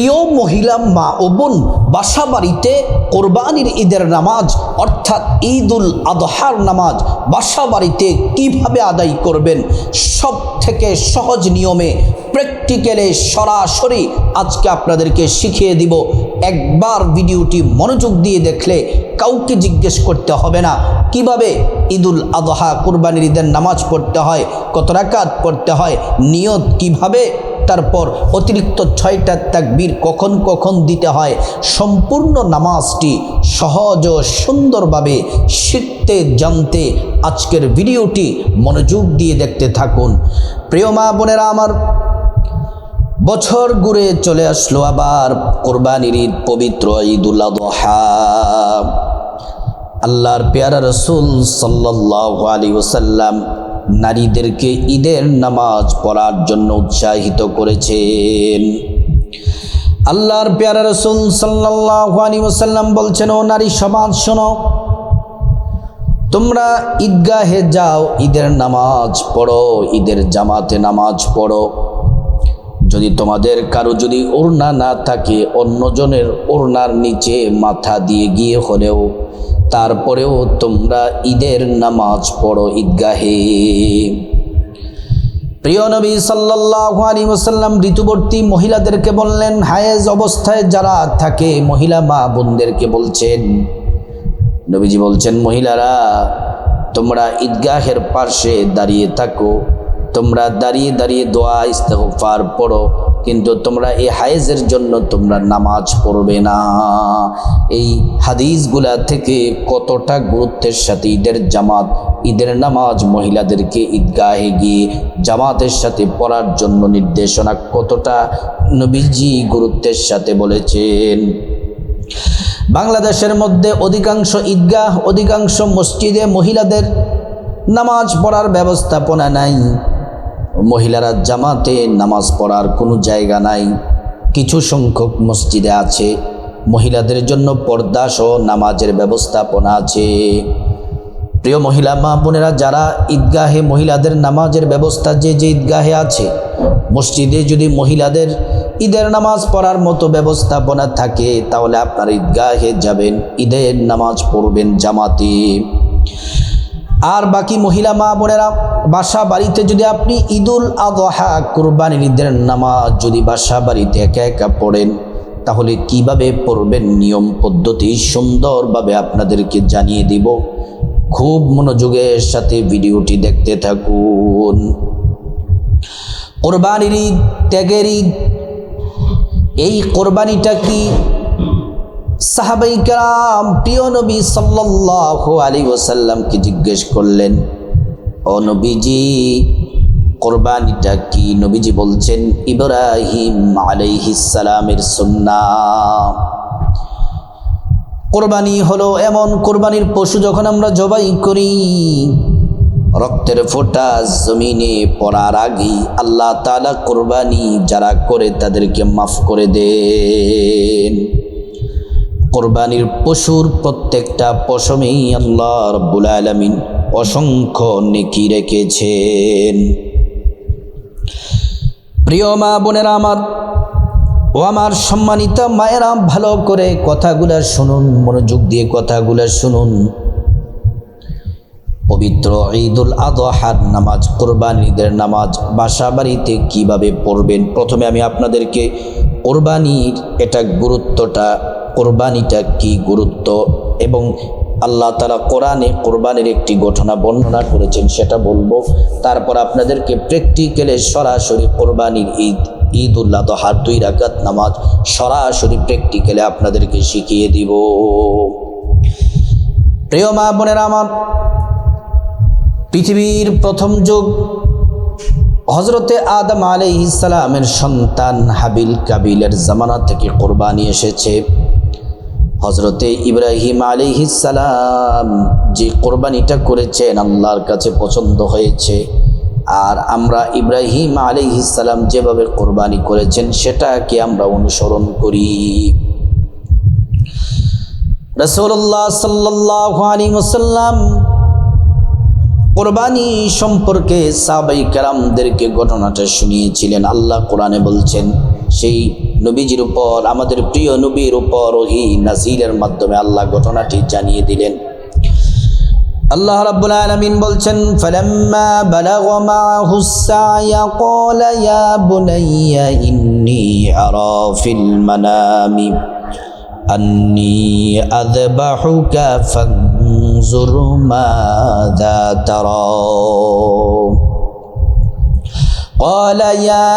প্রিয় মহিলা মা ও বোন, বাসা বাড়িতে কোরবানির ঈদের নামাজ অর্থাৎ ঈদুল আদহার নামাজ বাসা বাড়িতে কিভাবে আদায় করবেন, সব থেকে সহজ নিয়মে প্র্যাকটিক্যালে সরাসরি আজকে আপনাদেরকে শিখিয়ে দিব। একবার ভিডিওটি মনোযোগ দিয়ে দেখলে কাউকে জিজ্ঞেস করতে হবে না কিভাবে ঈদুল আদহা কোরবানির ঈদের নামাজ পড়তে হয়, কত রাকাত পড়তে হয়, নিয়ত কিভাবে, তারপর অতিরিক্ত 6টা তাকবীর কখন কখন দিতে হয়। সম্পূর্ণ নামাজটি সহজ ও সুন্দরভাবে শিখতে জানতে আজকের ভিডিওটি মনোযোগ দিয়ে দেখতে থাকুন। প্রিয় মা বোনেরা আমার, বছর ঘুরে চলে আসলো আবার কোরবানির ঈদ, পবিত্র ঈদুল আদহা। আল্লাহর পেয়ারা রাসূল সাল্লাল্লাহু আলাইহি ওয়াসাল্লাম নারীদেরকে ঈদের নামাজ পড়ার জন্য উৎসাহিত করেছেন। আল্লাহর পেয়ারা রাসূল সাল্লাল্লাহু আলাইহি ওয়াসাল্লাম বলছেন, ও নারী সমাজ শোনো, তোমরা ঈদগাহে যাও, ঈদের নামাজ পড়ো, ঈদের জামাতে নামাজ পড়ো। যদি তোমাদের কারো যদি ওড়না না থাকে, অন্যজনের ওড়নার নিচে মাথা দিয়ে গিয়ে হলেও তারপরেও তোমরা ঈদের নামাজ পড়ো ঈদগাহে। প্রিয় নবী সাল্লাল্লাহু আলাইহি ওয়াসাল্লাম ঋতুবর্তী মহিলাদেরকে বললেন, হায়েজ অবস্থায় যারা থাকে মহিলা মা বোনদেরকে বলছেন, নবীজি বলছেন, মহিলারা তোমরা ঈদগাহের পাশে দাঁড়িয়ে থাকো, তোমরা দাঁড়িয়ে দাঁড়িয়ে দোয়া ইস্তেগফার পড়ো, কিন্তু তোমরা এই হায়েজের জন্য তোমরা নামাজ পড়বে না। এই হাদিসগুলা থেকে কতটা গুরুত্বের সাথে ঈদের জামাত, ঈদের নামাজ মহিলাদেরকে ঈদগাহে গিয়ে জামাতের সাথে পড়ার জন্য নির্দেশনা কতটা নবীজি গুরুত্বের সাথে বলেছেন। বাংলাদেশের মধ্যে অধিকাংশ ঈদগাহ, অধিকাংশ মসজিদে মহিলাদের নামাজ পড়ার ব্যবস্থাপনা নাই। মহিলারা জামাতে নামাজ পড়ার কোনো জায়গা নাই। কিছু সংখ্যক মসজিদে আছে, মহিলাদের জন্য পর্দা সহ নামাজের ব্যবস্থাপনা আছে। প্রিয় মহিলা মা বোনেরা, যারা ঈদগাহে মহিলাদের নামাজের ব্যবস্থা যে ঈদগাহে আছে, মসজিদে যদি মহিলাদের ঈদের নামাজ পড়ার মতো ব্যবস্থাপনা থাকে, তাহলে আপনার ঈদগাহে যাবেন, ঈদের নামাজ পড়বেন জামাতে। আর বাকি মহিলা মা বোনেরা, বাসা বাড়িতে যদি আপনি ঈদুল আদহা কুরবানির ঈদের নামাজ যদি বাসা বাড়িতে একা একা পড়েন, তাহলে কিভাবে পড়বেন নিয়ম পদ্ধতি সুন্দরভাবে আপনাদেরকে জানিয়ে দিব। খুব মনোযোগের সাথে ভিডিওটি দেখতে থাকুন। কোরবানির ঈদ, ত্যাগের ঈদ, এই কোরবানিটা কি? সাহাবায়ে কেরাম প্রিয় নবী সাল্লাল্লাহু আলাইহি ওয়াসাল্লামকে জিজ্ঞেস করলেন, ও নবীজি কোরবানিটা কি? নবীজি বলছেন, ইব্রাহিম আলাইহিস সালামের সুন্নাহ। কোরবানি হলো এমন কোরবানির পশু যখন আমরা জবাই করি, রক্তের ফোঁটা জমিনে পড়ার আগেই আল্লাহ তাআলা কোরবানি যারা করে তাদেরকে মাফ করে দেন। কোরবানির পশুর প্রত্যেকটা পশমেই আল্লাহ রাব্বুল আলামিন অসংখ্য নেকি রেখেছেন। প্রিয় মা বোনেরা আমার, ও আমার সম্মানিতা মায়েরা, ভালো করে কথাগুলা শুনুন, মনোযোগ দিয়ে কথাগুলা শুনুন। পবিত্র ঈদুল আদহার নামাজ, কোরবানিদের নামাজ বাসা বাড়িতে কিভাবে পড়বেন, প্রথমে আমি আপনাদেরকে কোরবানির এটা গুরুত্বটা, কোরবানিটা কি গুরুত্ব এবং আল্লাহ তাআলা কোরআনে কোরবানির একটি ঘটনা বর্ণনা করেছেন সেটা বলবো। তারপর আপনাদেরকে প্র্যাকটিক্যালে সরাসরি কোরবানির ঈদুল আদহার 2 রাকাত নামাজ সরাসরি প্র্যাকটিক্যালে আপনাদেরকে শিখিয়ে দিব। প্রিয় মা বোনেরা আমার, পৃথিবীর প্রথম যুগ হযরতে আদম আলাইহিস সালামের সন্তান হাবিল কাবিলের জামানা থেকে কোরবানি এসেছে। হযরতে ইব্রাহিম আলাইহিস সালাম যে কোরবানিটা করেছেন আল্লাহর কাছে পছন্দ হয়েছে, আর আমরা ইব্রাহিম আলাইহিস সালাম যেভাবে কোরবানি করেছেন সেটাকে আমরা অনুসরণ করি। রাসূলুল্লাহ সাল্লাল্লাহু আলাইহি ওয়াসাল্লাম কোরবানি সম্পর্কে সাহাবায়ে কেরামদেরকে ঘটনাটা শুনিয়েছিলেন। আল্লাহ কোরআনে বলছেন, সেই নবীজির উপর, আমাদের প্রিয় নবীর উপর ওহী নাযিলের মাধ্যমে আল্লাহ ঘটনাটি জানিয়ে দিলেন। আল্লাহ রাব্বুল আলামিন বলছেন, ফালাম্মা বালাগা মাআহুস সা'য়া ক্বালা ইয়া বুনাইয়া ইন্নী আরা ফিল মানামি আন্নী আযবাহুকা ফানজুর মাযা তারা قال يا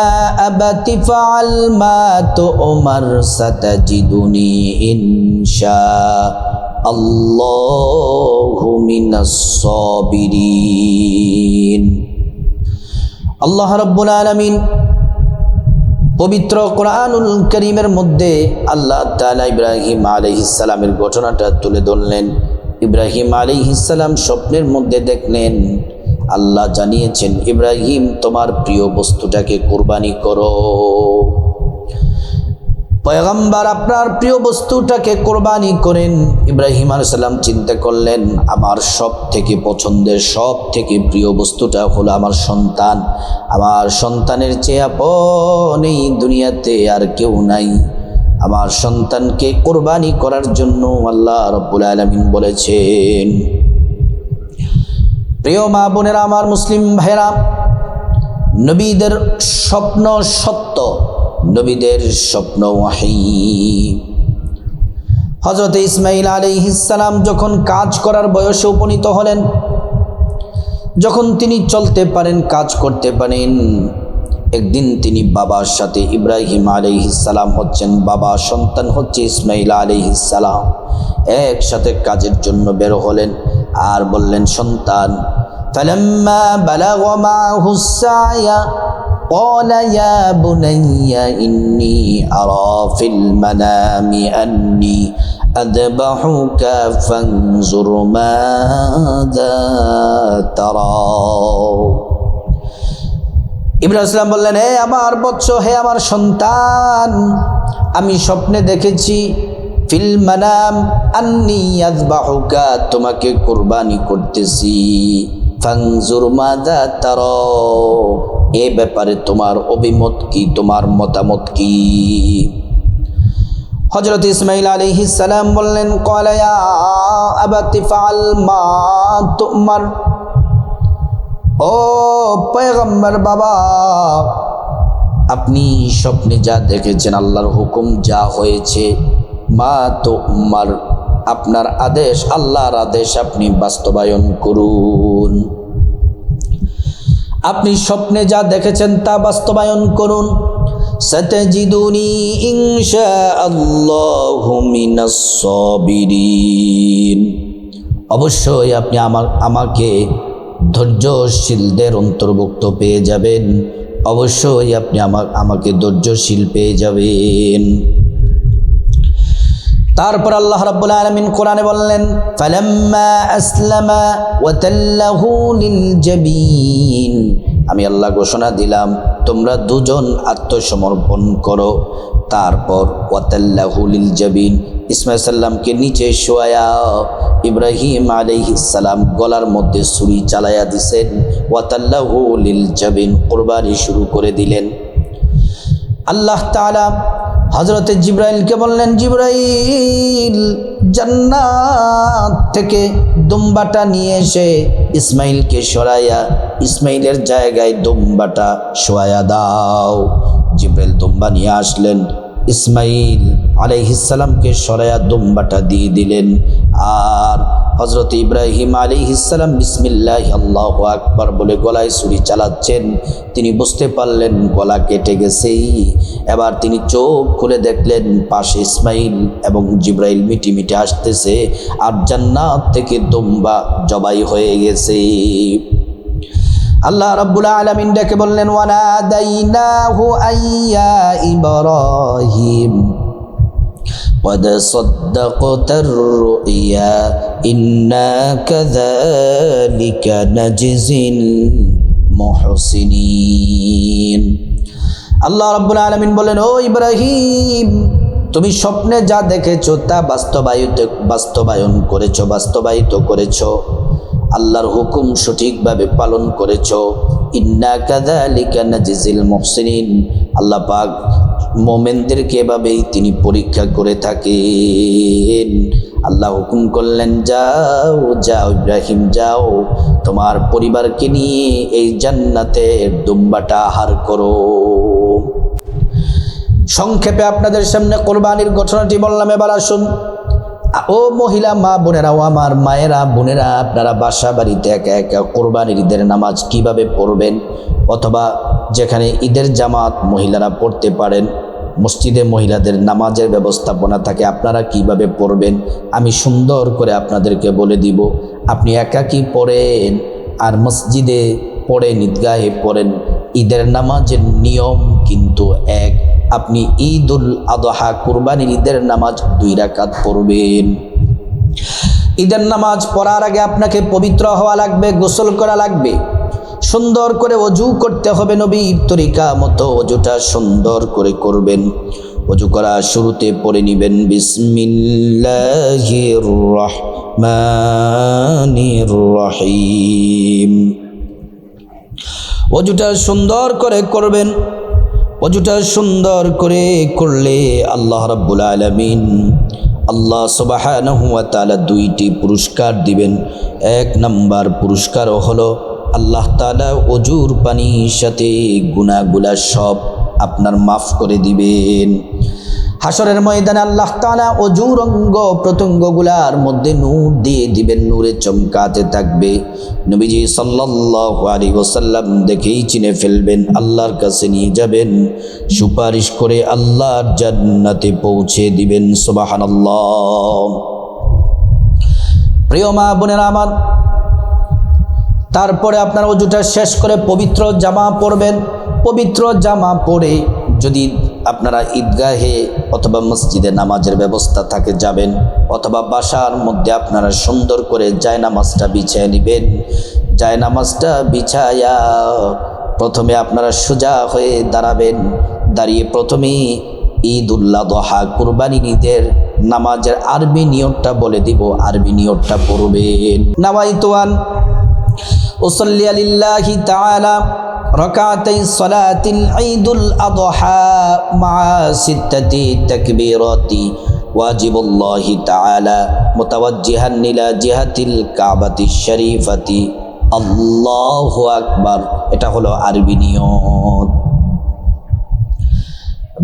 أبت فعل ما تؤمر ستجدني إن شاء الله من الصابرين। আল্লাহ রাব্বুল আলামিন পবিত্র কোরআনুল কারীমের মধ্যে আল্লাহ তাআলা ইব্রাহিম আলাইহিস সালামের ঘটনাটা তুলে ধরলেন। ইব্রাহিম আলাইহিস সালাম স্বপ্নের মধ্যে দেখলেন আল্লাহ জানিয়েছেন, ইব্রাহিম তোমার প্রিয় বস্তুটাকে কুরবানি করো। পয়গম্বর আপনার প্রিয় বস্তুটাকে কুরবানি করেন। ইব্রাহিম আলাইহিস সালাম চিন্তা করলেন, আমার সব থেকে পছন্দের, সব থেকে প্রিয় বস্তুটা হলো আমার সন্তান। আমার সন্তানের চেয়ে আপন এই দুনিয়াতে আর কেউ নাই। আমার সন্তানকে কুরবানি করার জন্য আল্লাহ রাব্বুল আলামিন বলেছেন। প্রিয় মা বোনেরা, আমার মুসলিম ভাইরা, নবীদের স্বপ্ন সত্য, নবীদের স্বপ্ন ওয়াহী। হযরত ইসমাঈল আলাইহিস সালাম যখন কাজ করার বয়সে উপনীত হলেন, যখন তিনি চলতে পারেন, কাজ করতে পারেন, একদিন তিনি বাবার সাথে, ইব্রাহিম আলাইহিস সালাম হচ্ছেন বাবা, সন্তান হচ্ছে ইসমাঈল আলাইহিস সালাম, একসাথে কাজের জন্য বের হলেন আর বললেন, সন্তান, ফালাম্মা বালাগা মাআহুস সা'য়া ক্বালা ইয়া বুনাইয়া ইন্নী আরা ফিল মানামি আন্নী আযবাহুকা ফানজুর মাযা তারা। ইব্রাহিম সালাম বললেন, হে আমার বৎস, হে আমার সন্তান, আমি স্বপ্নে দেখেছি, ফিল মানাম আন্নী আযবাহুকা, তোমাকে কুরবানি করতেছি, ফানজুর মাযা তারা, এ ব্যাপারে তোমার অভিমত কি, তোমার মতামত কি? হযরত ইসমাঈল আলাইহিস সালাম বললেন, ক্বালা ইয়া আবাতি ফাআল মা তু'মার, ও পয়গম্বর বাবা, আপনি স্বপ্নে যা দেখেছেন, আল্লাহর হুকুম যা হয়েছে, মা তু'মার, আপনার আদেশ, আল্লাহর আদেশ আপনি বাস্তবায়ন করুন। আপনি স্বপ্নে যা দেখেছেন তা বাস্তবায়ন করুন। সাতাজিদুনি ইনশাআল্লাহু মিনাস সাবিরিন, অবশ্যই আপনি আমাকে ধৈর্যশীলদের অন্তর্ভুক্ত পেয়ে যাবেন, অবশ্যই আপনি আমাকে ধৈর্যশীল পেয়ে যাবেন। তারপর আল্লাহ রাব্বুল আলামিন কোরআনে বললেন, ফালাম্মা আসলামা ওয়া তাল্লাহু লিল জাবিন, আমি আল্লাহ ঘোষণা দিলাম তোমরা দুজন আত্মসমর্পণ করো। তারপর ওয়া তাল্লাহু লিল জাবিন, ইসমাঈল সাল্লামকে নিচে শোয়া ইব্রাহিম আলাইহিস সালাম গলার মধ্যে ছুরি চালায়া দিছেন। ওয়া তাল্লাহু লিল জাবিন, কুরবানি শুরু করে দিলেন। আল্লাহ তাআলা হযরত জিবরাইলকে বললেন, জিবরাইল, জান্নাত থেকে দুম্বাটা নিয়ে এসে ইসমাইলকে সরাইয়া ইসমাইলের জায়গায় দুম্বাটা শোয়া দাও। জিবরাইল দুম্বা নিয়ে আসলেন, ইসমাইল আলাইহিস সালামকে সরাইয়া দুম্বাটা দিয়ে দিলেন। আর হযরত ইব্রাহিম আলাইহিস সালাম বিসমিল্লাহি আল্লাহু আকবার বলে গলায় ছুরি চালাচ্ছেন। তিনি বুঝতে পারলেন গলা কেটে গেছে। এবার তিনি চোখ খুলে দেখলেন পাশে ইসমাইল এবং জিবরাইল মিটিমিটি আসতেছে, আর জান্নাত থেকে দুম্বা জবাই হয়ে গেছে। আল্লাহ রাব্বুল আলামিন ডেকে বললেন, ওয়ানাদাইনাহু আইয়া ইব্রাহিম قد صدقت الرؤيا إنا كذلك نجزي المحسنين। আল্লাহ রাব্বুল আলামিন বলেন, ও ইব্রাহিম, তুমি স্বপ্নে যা দেখেছো তা বাস্তবায়িত করেছো, আল্লাহর হুকুম সঠিকভাবে পালন করেছো। ইন্না কাযালিকা নাজিজিল মুহসিনিন, আল্লাহ পাক মোমেনদেরকে এভাবেই তিনি পরীক্ষা করে থাকেন। আল্লাহ হুকুম করলেন, যাও যাও ইব্রাহিম যাও, তোমার পরিবারকে নিয়ে এই জান্নাতের দুম্বাটা আহার করো। সংক্ষেপে আপনাদের সামনে কোরবানির ঘটনাটি বললাম। এবার আসুন, ও মহিলা মা বোনেরা, ও আমার মায়েরা বোনেরা, আপনারা বাসা বাড়িতে একা একা কোরবানির ঈদের নামাজ কিভাবে পড়বেন, অথবা যেখানে ঈদের জামাত মহিলারা পড়তে পারেন, মসজিদে মহিলাদের নামাজের ব্যবস্থাপনা থাকে, আপনারা কিভাবে পড়বেন আমি সুন্দর করে আপনাদেরকে বলে দিব। আপনি একাকী পড়েন আর মসজিদে পড়েন, ঈদগাহে পড়েন, ঈদের নামাজের নিয়ম কিন্তু এক। আপনি ঈদুল আদহা কুরবানির ঈদের নামাজ 2 রাকাত পড়বেন। ঈদের নামাজ পড়ার আগে আপনাকে পবিত্র হওয়া লাগবে, গোসল করা লাগবে, সুন্দর করে ওযু করতে হবে। নবীর তরিকা মতো ওযুটা সুন্দর করে করবেন। ওযু করা শুরুতে পড়ে নেবেন বিসমিল্লাহির রহমানির রহিম। ওযুটা সুন্দর করে করবেন। ওযুটা সুন্দর করে করলে আল্লাহ রাব্বুল আলামিন, আল্লাহ সুবহানাহু ওয়া তাআলা 2টি পুরস্কার দিবেন। 1 নাম্বার পুরস্কার হলো আল্লাহ তাআলা ওযুর পানির সাথে গুনাহগুলা সব আপনার মাফ করে দিবেন। হাসরের ময়দানে আল্লাহ তাআলা ওযুর অঙ্গ প্রত্যঙ্গগুলার মধ্যে নূর দিয়ে দিবেন, নূরে চমকাতে থাকবে। নবীজি সাল্লাল্লাহু আলাইহি ওয়াসাল্লাম দেখেই চিনে ফেলবেন, আল্লাহর কাছে নিয়ে যাবেন, সুপারিশ করে আল্লাহর জান্নাতে পৌঁছে দিবেন। সুবহানাল্লাহ। প্রিয় মা বোনেরা আমার, তারপরে আপনার ওযুটা শেষ করে পবিত্র জামা পরবেন। পবিত্র জামা পরে যদি আপনারা ঈদগাহে অথবা মসজিদে নামাজের ব্যবস্থা থাকে যাবেন, অথবা বাসার মধ্যে আপনারা সুন্দর করে জায়নামাজটা বিছিয়ে নেবেন। জায়নামাজটা বিছায়া প্রথমে আপনারা সোজা হয়ে দাঁড়াবেন। দাঁড়িয়ে প্রথমে ঈদুল আদহা কুরবানির ঈদের নামাজের আরবি নিয়তটা বলে দিব, আরবি নিয়তটা পড়বেন। নাওয়াইতু আন উসাল্লি লিল্লাহি তাআলা রাকাতাই সালাতিল ঈদুল আদহা মা 6 তাকবীরাতি ওয়াজিবুল্লাহি তাআলা মুতাওয়াজ্জিহান ইলা জিহাতিল কাবাতিশ শরীফাতি আল্লাহু আকবার। এটা হলো আরবি নিয়ত।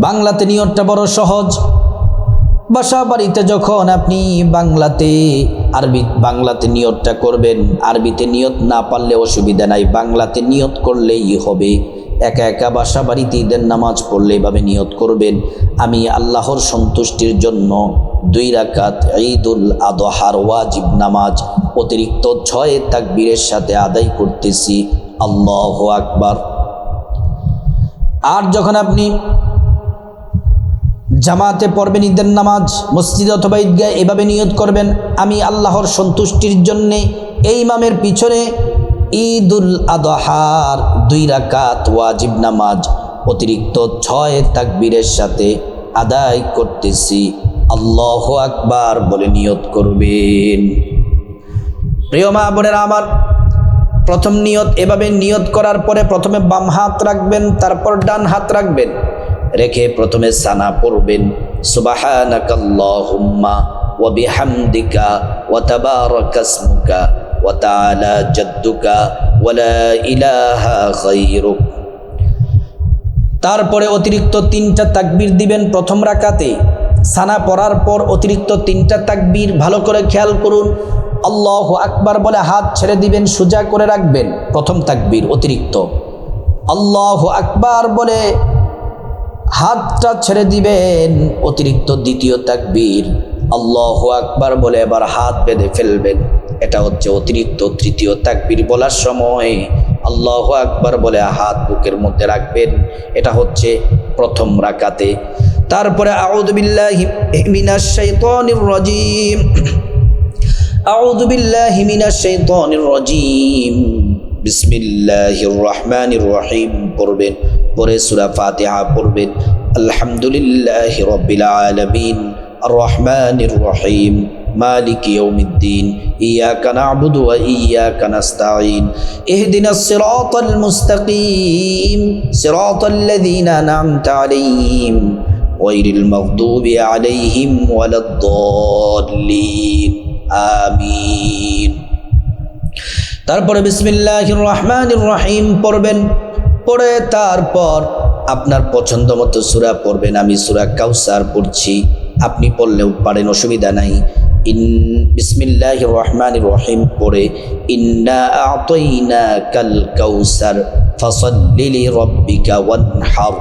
বাংলাতে নিয়তটা বড় সহজ। বাসা বাড়িতে যখন আপনি বাংলাতে নিয়তটা করবেন, আরবিতে নিয়ত না পারলে অসুবিধা নাই, বাংলাতে নিয়ত করলেই হবে। একা একা বাসা বাড়িতে ঈদের নামাজ পড়লে এভাবে নিয়ত করবেন, আমি আল্লাহর সন্তুষ্টির জন্য 2 রাকাত ঈদুল আদহার ওয়াজিব নামাজ অতিরিক্ত 6 তাকবীরের সাথে আদায় করতেছি, আল্লাহু আকবার। আর যখন আপনি জামাতে পড়বেন ঈদের নামাজ মসজিদ অথবা ঈদগাহে, এভাবে নিয়ত করবেন, আমি আল্লাহর সন্তুষ্টির জন্যে এই ইমামের পিছনে ঈদুল আদহার 2 রাকাত ওয়াজিব নামাজ অতিরিক্ত 6 তাকবীরের সাথে আদায় করতেছি, আল্লাহু আকবার বলে নিয়ত করবেন। প্রিয় মা বোনেরা আমার, প্রথম নিয়ত এভাবে নিয়ত করার পরে প্রথমে বাম হাত রাখবেন, তারপর ডান হাত রাখবেন, রেখে প্রথমে সানা পড়বেন, সুবহানাকাল্লাহুম্মা ওয়া বিহামদিকা ওয়া তাবারাকাসমুকা ওয়া তাআলা জাদ্দুকা ওয়া লা ইলাহা গায়রুক। তারপরে অতিরিক্ত 3টা তাকবীর দিবেন প্রথম রাকাতে। সানা পড়ার পর অতিরিক্ত 3টা তাকবীর, ভালো করে খেয়াল করুন। আল্লাহু আকবার বলে হাত ছেড়ে দিবেন, সোজা করে রাখবেন, প্রথম তাকবীর অতিরিক্ত। আল্লাহু আকবার বলে হাতটা ছেড়ে দিবেন, অতিরিক্ত দ্বিতীয় তাকবীর। আল্লাহু আকবার বলে এবার হাত বেঁধে ফেলবেন, এটা হচ্ছে অতিরিক্ত তৃতীয় তাকবীর। বলার সময় আল্লাহু আকবার বলে হাত বুকের মধ্যে রাখবেন, এটা হচ্ছে প্রথম রাকাতে। তারপরে আউযু বিল্লাহি মিনাশ শাইতানির রাজীম, আউযু বিল্লাহি মিনাশ শাইতানির রাজীম, বিসমিল্লাহির রহমানির রহিম পড়বেন। পরে সূরা ফাতিহা পড়বেন, আলহামদুলিল্লাহি রাব্বিল আলামিন আর রহমানির রহিম মালিকি ইয়াউমিদ্দিন ইয়্যাকা না'বুদু ওয়া ইয়্যাকা নাস্তাঈন ইহদিনাস সিরাতাল মুস্তাকিম সিরাতাল্লাযীনা আন'আমতা আলাইহিম গায়রিল মাগদুবি আলাইহিম ওয়ালাদ-দাল্লিন আমিন। তারপরে বিসমিল্লাহির রহমানির রহিম পড়বেন, পড়ে তারপর আপনার পছন্দ মতো সূরা পড়বেন। আমি সূরা কাউসার পড়ছি, আপনি পড়লেও পারেন, অসুবিধা নাই। বিসমিল্লাহির রহমানির রহিম পড়ে ইন্না আ'তাইনাকাল কাউসার ফাসাল্লি লিরাব্বিকা ওয়ানহার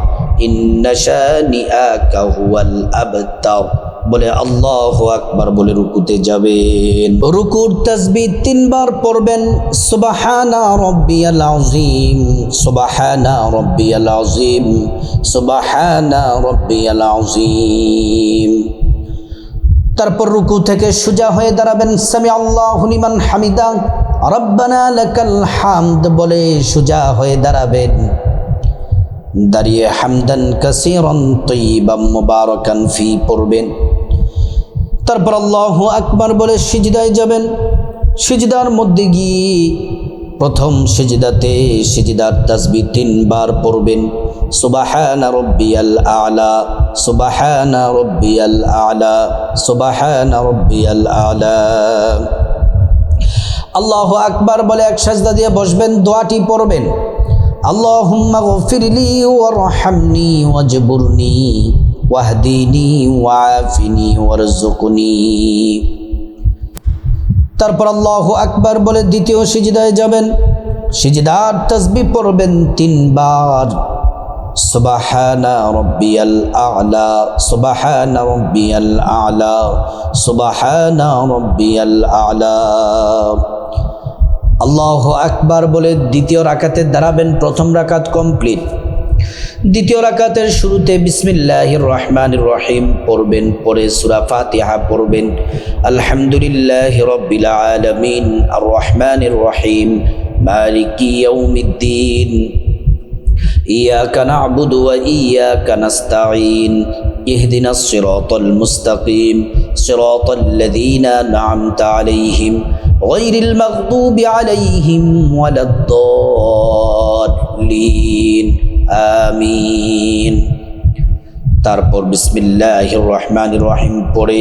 ইন্না শানিআকা হুয়াল আবতার বলে আল্লাহু আকবার বলে রুকুতে যাবেন। রুকুর তাসবিহ 3 বার পড়বেন। সুবহানা রাব্বিয়াল আযীম, সুবহানা রাব্বিয়াল আযীম, সুবহানা রাব্বিয়াল আযীম। তারপর রুকু থেকে সোজা হয়ে দাঁড়াবেন। সামি আল্লাহু লিমান হামিদা, রব্বানা লাকাল হামদ বলে সোজা হয়ে দাঁড়াবেন। দাঁড়িয়ে হামদান কাসীরান তাইয়িবান মুবারাকান ফি পড়বেন। তারপর আল্লাহু আকবার বলে সিজদায় যাবেন। সিজদার মধ্যে গিয়ে প্রথম সিজদাতে সিজদার তাসবিহ 3 বার পড়বেন। সুবহানা রাব্বিয়াল আ'লা, সুবহানা রাব্বিয়াল আ'লা, সুবহানা রাব্বিয়াল আ'লা। আল্লাহু আকবার বলে এক সাজদা দিয়ে বসবেন, দোয়াটি পড়বেন। আল্লাহুম্মা গফিরলি ওয়ারহামনি ওয়াজবুরনি ওয়াহদিনি ওয়াআফিনি ওয়ারযুকনি। তারপর আল্লাহু আকবার বলে দ্বিতীয় সিজদায় যাবেন। সিজদার তাসবিহ পড়বেন 3 বার। সুবহানা রাব্বিয়াল আ'লা, সুবহানা রাব্বিয়াল আ'লা, সুবহানা রাব্বিয়াল আ'লা। আল্লাহু আকবার বলে দ্বিতীয় রাকাতে দাঁড়াবেন। প্রথম রাকাত কমপ্লিট। দ্বিতীয় রাকাতের শুরুতে বিসমিল্লাহির রহমানির রহিম পড়বেন, পরে সূরা ফাতিহা পড়বেন। আলহামদুলিল্লাহি রাব্বিল আলামিন আর রহমানির রহিম মালিকি ইয়াউমিদ্দিন ইয়্যাকা না'বুদু ওয়া ইয়্যাকা নাস্তাঈন ইহদিনাস সিরাতাল মুস্তাকিম সিরাতাল্লাযীনা আন'আমতা আলাইহিম গায়রিল মাগদুবি আলাইহিম ওয়ালাদ-দাল্লিন আমিন। তারপর বিসমিল্লাহির রহমানির রহিম পড়ে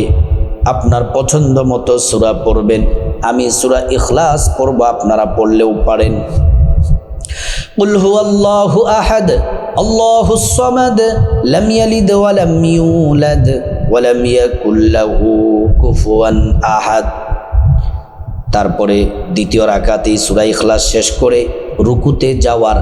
আপনার পছন্দ মতো সূরা পড়বেন। আমি সূরা ইখলাস পড়ব, আপনারা পড়লেও পারেন। কুল হুয়াল্লাহু আহাদ আল্লাহুস সামাদ লাম ইয়ালিদ ওয়া লাম ইউলাদ ওয়া লাম ইয়াকুল লাহু কুফুয়ান আহাদ। তারপরে দ্বিতীয় রাকাতে সূরা ইখলাস শেষ করে রুকুতে যাওয়ার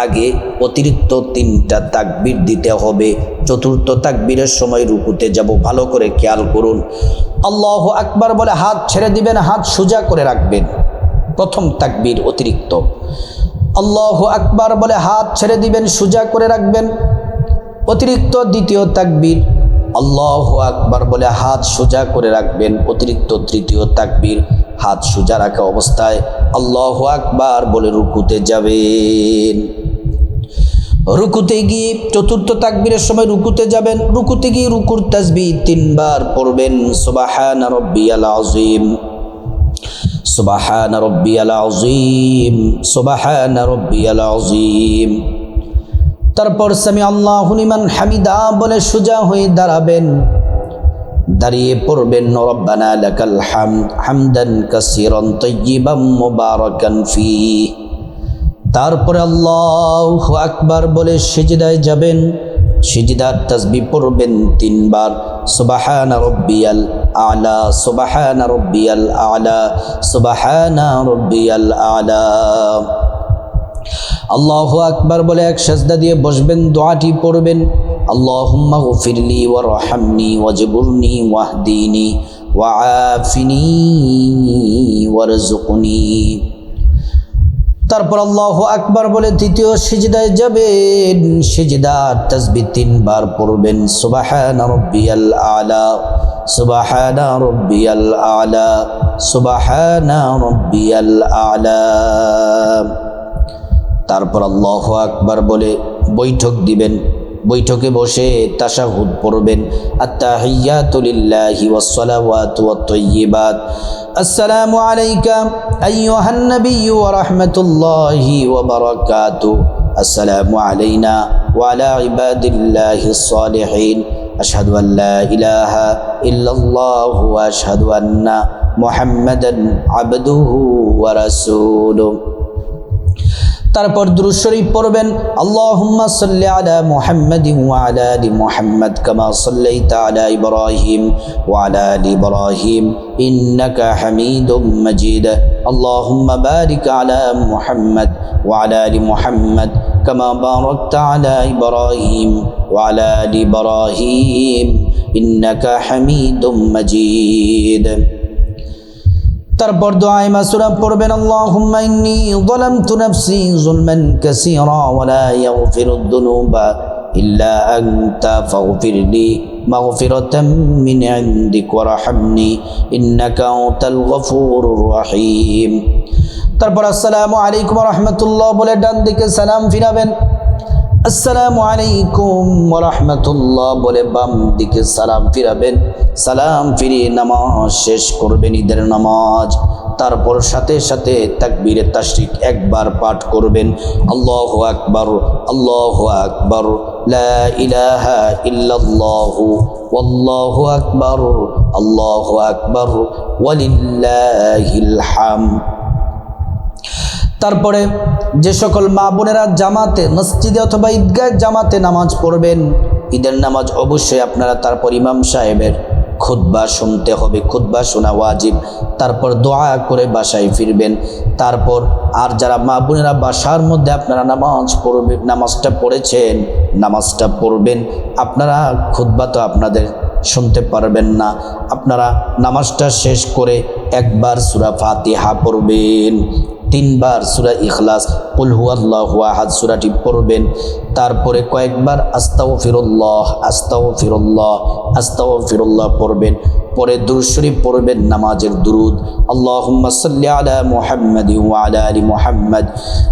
আগে অতিরিক্ত 3টা তাকবীর দিতে হবে। চতুর্থ তাকবীরের সময় রুকুতে যাব, ভালো করে খেয়াল করুন। আল্লাহু আকবার বলে হাত ছেড়ে দিবেন, হাত সোজা করে রাখবেন। প্রথম তাকবীর অতিরিক্ত। আল্লাহু আকবার বলে হাত ছেড়ে দিবেন, সোজা করে রাখবেন, অতিরিক্ত। দ্বিতীয় তাকবীর আল্লাহু আকবার বলে হাত সোজা করে রাখবেন, অতিরিক্ত। তৃতীয় তাকবীর হাত সোজা রাখা অবস্থায় আল্লাহু আকবার বলে রুকুতে যাবেন। রুকুতে গিয়ে চতুর্থ তাকবীরের সময় রুকুতে যাবেন। রুকুতে গিয়ে রুকুর তাসবিহ 3 বার পড়বেন। সুবহানা রাব্বিয়াল আযীম, সুবহানা রাব্বিয়াল আযীম, সুবহানা রাব্বিয়াল আযীম। তারপর সামি আল্লাহু লিমান হামিদা বলে সোজা হয়ে দাঁড়াবেন। দাঁড়িয়ে পড়বেন রব্বানা লাকাল হামদ হামদান কাসীরান তাইয়িবান মুবারাকান ফীহ। তারপরে আল্লাহু আকবার বলে সিজদায় যাবেন। সিজদার তাসবিহ পড়বেন 3 বার। সুবহানা রাব্বিয়াল আ'লা, সুবহানা রাব্বিয়াল আ'লা, সুবহানা রাব্বিয়াল আ'লা। আল্লাহু আকবার বলে এক সাজদা দিয়ে বসবেন, দোয়াটি পড়বেন। আল্লাহুম্মা গফিরলি ওয়ারহামনি ওয়াজবুরনি ওয়াহদিনি ওয়াআফিনি ওয়ারযুকনি। তারপর আল্লাহু আকবার বলে দ্বিতীয় সিজদায় যাবেন। সিজদার তাসবিহ 3 বার পড়বেন। সুবহানা রাব্বিয়াল আ'লা, সুবহানা রাব্বিয়াল আ'লা, সুবহানা রাব্বিয়াল আ'লা। তারপর আল্লাহু আকবার বলে বৈঠক দিবেন। বৈঠকে বসে তাশাহুদ পড়বেন। আত্তাহিয়াতু লিল্লাহি ওয়াস সালাওয়াতু ওয়াত তাইয়্যিবাত। আসসালামু আলাইকা আইয়ুহান নাবিয়্যু ওয়া রাহমাতুল্লাহি ওয়া বারাকাতুহু। আসসালামু আলাইনা ওয়া আলা ইবাদিল্লাহিস সালিহিন। আশহাদু আল লা ইলাহা ইল্লাল্লাহু ওয়া আশহাদু আন্না মুহাম্মাদান আবদুহু ওয়া রাসূলুহু। তারপর দুরূদ শরীফ পড়বেন। আল্লাহুম্মা সাল্লি আলা মুহাম্মাদিন ওয়া আলা আলি মুহাম্মাদ কামা সাল্লাইতা আলা ইব্রাহিম ওয়া আলা আলি ইব্রাহিম ইন্নাকা হামিদুম মাজিদ। আল্লাহুম্মা বারিক আলা মুহাম্মাদ ওয়া আলা আলি মুহাম্মাদ কামা বারাকতা আলা ইব্রাহিম ওয়া আলা আলি ইব্রাহিম ইন্নাকা হামিদুম মাজিদ। তারপর দোয়ায়ে মাসুরা পড়বেন। আল্লাহুম্মা ইন্নী যালামতু নাফসি যুলমান কাসীরা ওয়া লা ইয়াগফিরুদ যুনুবা ইল্লা আনতা ফাগফিরলি মাগফিরাতাম মিন ইনদিক ওয়ারহামনি ইন্নাকা আনতাল গফুরুর রহিম। তারপর আসসালামু আলাইকুম ওয়া রাহমাতুল্লাহ বলে ডান দিকে সালাম ফিরাবেন। আসসালামু আলাইকুম ওয়া রাহমাতুল্লাহ বলে বাম দিকে সালাম ফিরাবেন। সালাম ফিরিয়ে নামাজ শেষ করবেন, ঈদের নামাজ। তারপর সাথে সাথে তাকবীরে তাশরিক একবার পাঠ করবেন। আল্লাহু আকবার, আল্লাহু আকবার, লা ইলাহা ইল্লাল্লাহু ওয়াল্লাহু আকবার, আল্লাহু আকবার ওয়ালিল্লাহিল হামদ। তারপরে যে সকল মা বোনেরা জামাতে মসজিদে অথবা ঈদগাহে জামাতে নামাজ পড়বেন, ঈদের নামাজ অবশ্যই আপনারা তারপর ইমাম সাহেবের খুতবা শুনতে হবে, খুতবা শোনা ওয়াজিব। তারপর দোয়া করে বাসায় ফিরবেন। তারপর আর যারা মা বোনেরা বাসার মধ্যে আপনারা নামাজ পড়বেন, নামাজটা পড়েছেন, নামাজটা পড়বেন। আপনারা খুতবা তো আপনাদের শুনতে পারবেন না, আপনারা নামাজটা শেষ করে একবার সূরা ফাতিহা পড়বেন, 3 বার সূরা ইখলাস, কুল হুয়াল্লাহু আহাদ সূরাটি পড়বেন। তারপরে কয়েকবার আস্তাগফিরুল্লাহ আস্তাগফিরুল্লাহ আস্তাগফিরুল্লাহ পড়বেন। পরে দুরূদ শরীফ পড়বেন, নামাজের দুরূদ। আল্লাহুম্মা সাল্লি আলা মুহাম্মাদিন ওয়া আলা আলি মুহাম্মাদ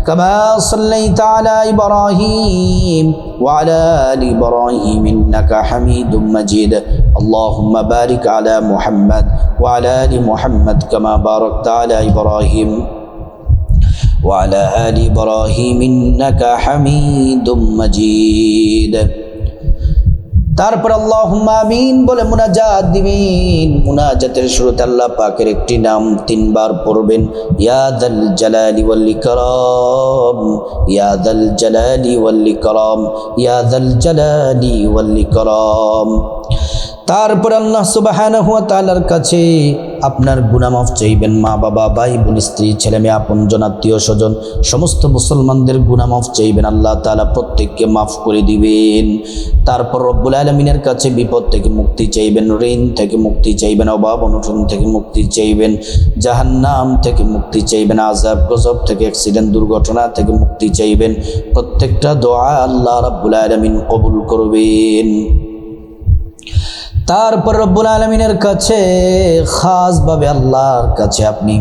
কামা সাল্লাইতা আলা ইব্রাহিম ওয়া আলা আলি ইব্রাহিম ইন্নাকা হামিদুম মাজিদ। আল্লাহুম্মা বারিক আলা মুহাম্মাদ ওয়া আলা আলি মুহাম্মাদ কামা বারাকতা আলা ইব্রাহিম وعلى آل إبراهيم إنك حميد مجيد। তারপর আল্লাহুম্মা আমিন বলে মুনাজাত দিবেন। মুনাজাতের শুরুতে আল্লাহ পাকের একটি নাম 3 বার পড়বেন। ইয়া যাল জালালি ওয়াল ইকরাম, ইয়া যাল জালালি ওয়াল ইকরাম, ইয়া যাল জালালি ওয়াল ইকরাম। তারপর আল্লাহ সুবহানাহু ওয়া তাআলার কাছে আপনার গুনাহ মাফ চাইবেন। মা বাবা, ভাই বোন, স্ত্রী, ছেলে মেয়ে, আপনজন, আত্মীয় স্বজন, সমস্ত মুসলমানদের গুনাহ মাফ চাইবেন। আল্লাহ তাআলা প্রত্যেককে মাফ করে দিবেন। তারপর রব্বুল আলামিনের কাছে বিপদ থেকে মুক্তি চাইবেন, ঋণ থেকে মুক্তি চাইবেন, অভাব অনটন থেকে মুক্তি চাইবেন, জাহান্নাম থেকে মুক্তি চাইবেন, আযাব গজব থেকে, অ্যাক্সিডেন্ট দুর্ঘটনা থেকে মুক্তি চাইবেন। প্রত্যেকটা দোয়া আল্লাহ রাব্বুল আলামিন কবুল করবেন। তারপর রব্বুল আলামিনের কাছে খাসভাবে আল্লাহর কাছে আপনি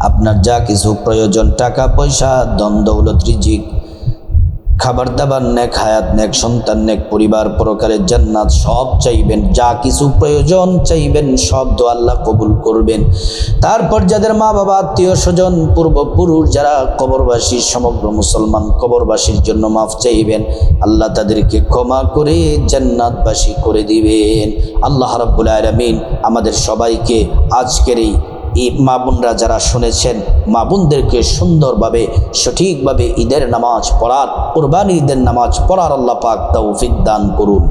আপনার যা কিছু প্রয়োজন, টাকা পয়সা, ধন দৌলত, রিজিক, খাবার দাবার, নেক হায়াত, নেক সন্তান, নেক পরিবার, পরকালের জান্নাত সব চাইবেন। যা কিছু প্রয়োজন চাইবেন সব তো আল্লাহ কবুল করবেন। তারপর যাদের মা বাবা, আত্মীয় স্বজন, পূর্বপুরুষ যারা কবরবাসী, সমগ্র মুসলমান কবরবাসীর জন্য মাফ চাইবেন। আল্লাহ তাদেরকে ক্ষমা করে জান্নাতবাসী করে দিবেন। আল্লাহ রাব্বুল আলামিন আমাদের সবাইকে আজকের এই মা বোনরা যারা শুনেছেন, মা বোনদেরকে সুন্দরভাবে সঠিকভাবে ঈদের নামাজ পড়ার, কুরবানির ঈদের নামাজ পড়ার আল্লাহ পাক তৌফিক দান করুন।